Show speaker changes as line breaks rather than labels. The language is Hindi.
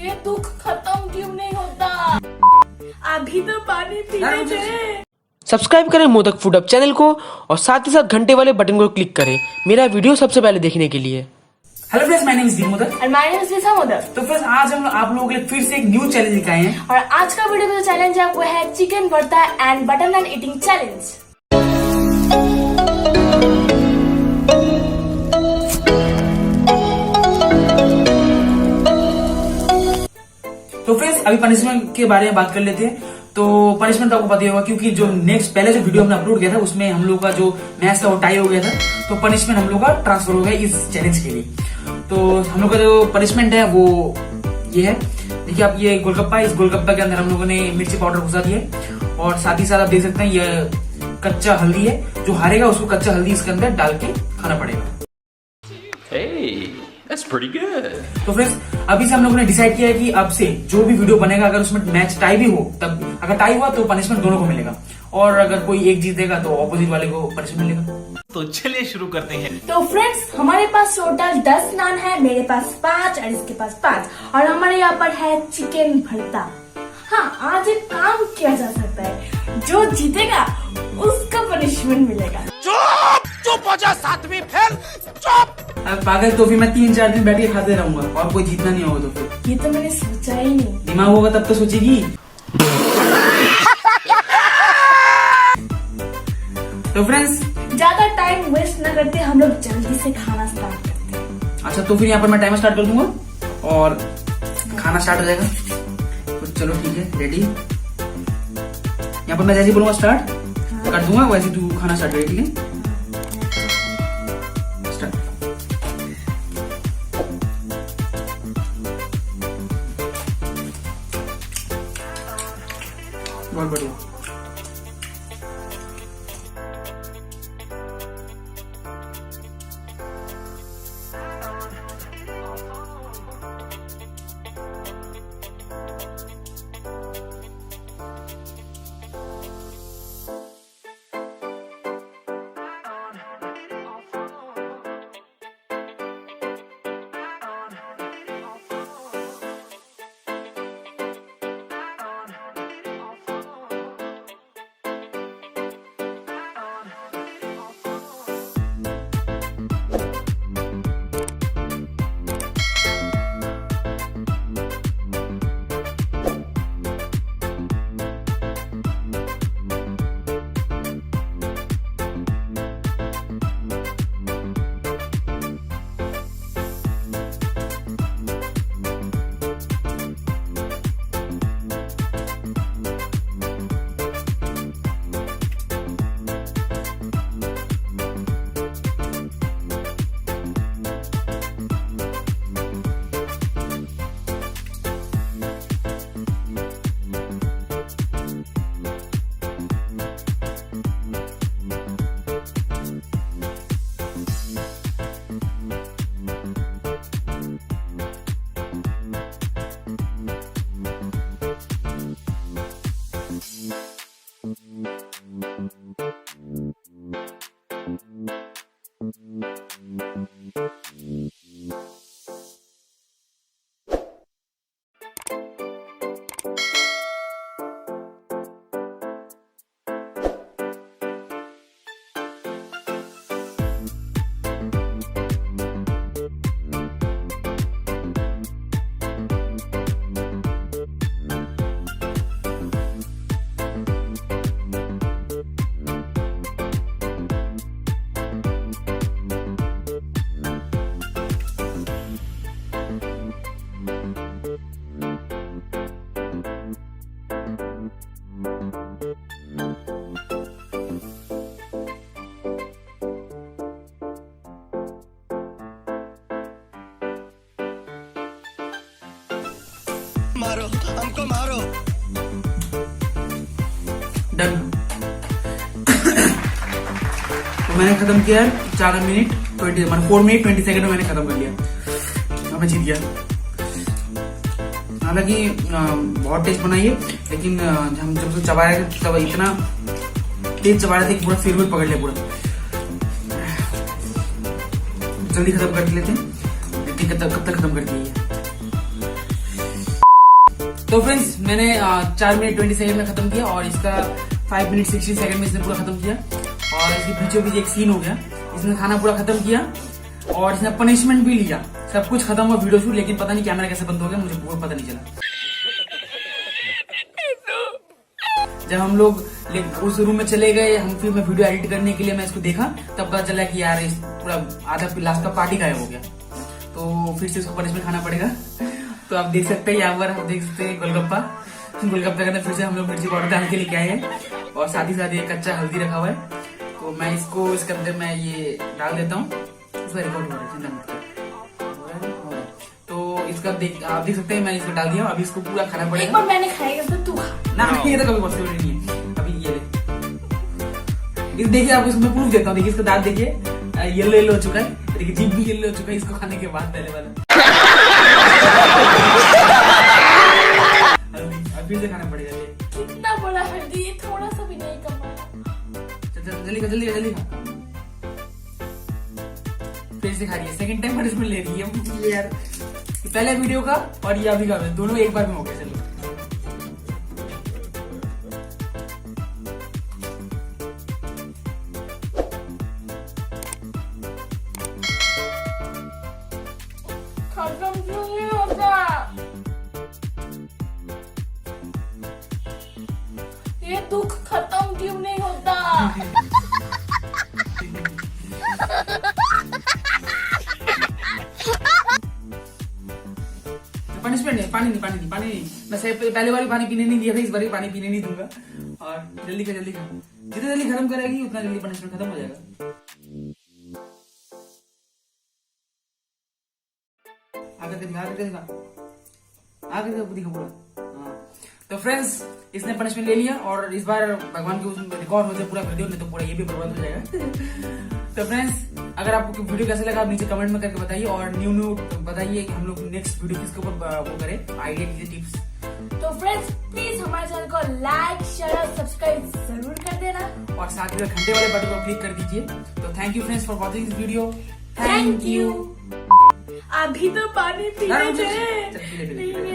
ये दुख खत्म क्यों नहीं होता? अभी तो पानी पीने दे।
सब्सक्राइब करें मोदक फूड अप चैनल को और साथ ही साथ घंटे वाले बटन को क्लिक करें मेरा वीडियो सबसे पहले देखने के लिए।
Hello friends, my name is modak
और माय नेम इज मोदक।
तो फ्रेंड्स, आज हम आप लोगों के लिए फिर से एक न्यू चैलेंज लेकर आए हैं।
और आज का वीडियो का जो चैलेंज है वो है chicken bharta and butter naan eating challenge.
तो फ्रेंड्स, अभी पनिशमेंट के बारे में बात कर लेते हैं। तो पनिशमेंट तो आपको पता ही होगा, क्योंकि जो नेक्स्ट पहले जो वीडियो हमने अपलोड किया था उसमें हम लोग का जो मैच था वो टाई हो गया था। तो पनिशमेंट हम लोग का ट्रांसफर हो गया इस चैलेंज के लिए। तो हम लोग का जो पनिशमेंट है वो ये है, देखिए आप, ये गोलगप्पा, इस गोलगप्पा के अंदर हम लोगों ने मिर्ची पाउडर घुसा दिया है और साथ ही साथ आप देख सकते हैं ये कच्चा हल्दी है। जो हारेगा उसको कच्चा हल्दी इसके अंदर डाल के खाना पड़ेगा।
That's pretty good.
तो फ्रेंड्स, अभी से हम लोगों ने डिसाइड किया है कि अब से जो भी वीडियो बनेगा, अगर उसमें मैच टाई भी हो, तब अगर टाई हुआ तो पनिशमेंट दोनों को मिलेगा, और अगर कोई एक जीतेगा तो ऑपोजिट वाले को पनिशमेंट मिलेगा।
तो चलिए शुरू करते हैं।
तो फ्रेंड्स, हमारे पास टोटल 10 नान है, मेरे पास 5 और इसके पास 5, और हमारे यहाँ पर है चिकन भरता। हाँ, आज एक काम किया जा सकता है, जो जीतेगा उसका पनिशमेंट मिलेगा।
चुप हो जा सातवीं फेल, चुप।
अब पागल, तो फिर मैं 3-4 दिन बैठ के खाते रहूंगा और कोई जीतना नहीं होगा। तो फिर
ये तो मैंने सोचा ही नहीं।
दिमाग होगा तब तो सोचेगी। तो फ्रेंड्स,
ज्यादा टाइम वेस्ट न करते हम लोग जल्दी से खाना स्टार्ट करते हैं।
अच्छा, तो फिर यहाँ पर मैं टाइमर स्टार्ट कर दूंगा और खाना स्टार्ट हो जाएगा। तो चलो ठीक है, रेडी। यहाँ पर मैं जैसे ही बोलूंगा स्टार्ट कर दूंगा, वैसे तू खाना स्टार्ट करेगी। ठीक है, स्टार्ट। बहुत बढ़िया।
मारो हमको मारो।
डन। तो मैंने खत्म किया 4 मिनट 20 मतलब 4 मिनट 20 सेकंड में मैंने खत्म कर लिया। अब मैं जीत गया। हालांकि बहुत टेस्ट बनाई है, लेकिन हम जब से चबा रहे थे तब इतना तेज चबा रहे थे कि पूरा सिर में पकड़ लिया पूरा। जल्दी खत्म कर लेते हैं, देखते कब तक खत्म करती है। तो फ्रेंड्स मैंने 4 मिनट 20 सेकंड में खत्म किया और इसका 5 मिनट 60 सेकंड में इसने पूरा खत्म किया। और इसके पीछे भी एक सीन हो गया, इसने खाना पूरा खत्म किया और इसने पनिशमेंट भी लिया। सब कुछ खत्म हुआ वीडियो शूट, लेकिन पता नहीं कैमरा कैसे बंद हो गया, मुझे वो पता नहीं चला। जब हम लोग उस रूम में चले गए, हम फिर मैं वीडियो एडिट करने के लिए मैं इसको देखा, तब पता चला कि यार इस पूरा आधा लास्ट का पार्टी गायब हो गया। तो फिर से इसको पनिशमेंट खाना पड़ेगा। तो आप देख सकते हैं यहाँ पर, आप देख सकते हैं गोलगप्पा के अंदर फिर से हम लोग मिर्ची पाउडर डाल के लेके आए हैं और साथ ही साथ ये कच्चा हल्दी रखा हुआ है। तो मैं इसको इसके अंदर मैं ये डाल देता हूँ। तो इसका आप देख सकते हैं मैंने इसको डाल दिया। अभी इसको पूरा खाना पड़ेगा।
एक बार मैंने खाएगा तो तू खा
ना, ये तो कभी पॉसिबल नहीं है। अभी ये देखिए, आपको इसमें प्रूफ देता हूँ। देखिए इसका दांत देखिए, येलो येलो हो चुका है। देखिए जीभ भी येलो हो चुका है इसको खाने के बाद पहले वाला। फिर से खाना पड़ेगा। ये
कितना बड़ा हल्दी, थोड़ा सा भी नहीं कम।
जल्दी खा। फिर से खा रही है, सेकंड टाइम पनिशमेंट ले रही है यार। पहले वीडियो का और ये अभी का दोनों एक बार में हो गया। चलो
खत्म क्यों नहीं होता? ये दुख खत्म क्यों नहीं होता?
पनिशमेंट नहीं, पानी नहीं। मैं पहले वाली पानी पीने नहीं दिया था, इस बार पानी पीने नहीं दूंगा। और जल्दी खा। जितना जल्दी खत्म करेगी उतना जल्दी पनिशमेंट खत्म हो जाएगा। आगे दिखा पूरा। हाँ। तो फ्रेंड्स इसने पनिशमेंट ले लिया और इस बार भगवान के उसमें रिकॉर्ड हो जाए पूरा वीडियो, नहीं तो पूरा ये भी बर्बाद हो जाएगा। तो फ्रेंड्स अगर आपको वीडियो कैसा लगा आप नीचे कमेंट में करके बताइए और न्यू बताइए कि हम लोग नेक्स्ट वीडियो किसके ऊपर वो करें, आइडिया दीजिए, टिप्स।
तो फ्रेंड्स प्लीज हमारे चैनल को लाइक शेयर और सब्सक्राइब जरूर कर देना
और साथ ही घंटे वाले बटन को क्लिक कर दीजिए। तो thank you friends for watching this video.
Thank you. अभी तो पानी पीने
चल, पी ले।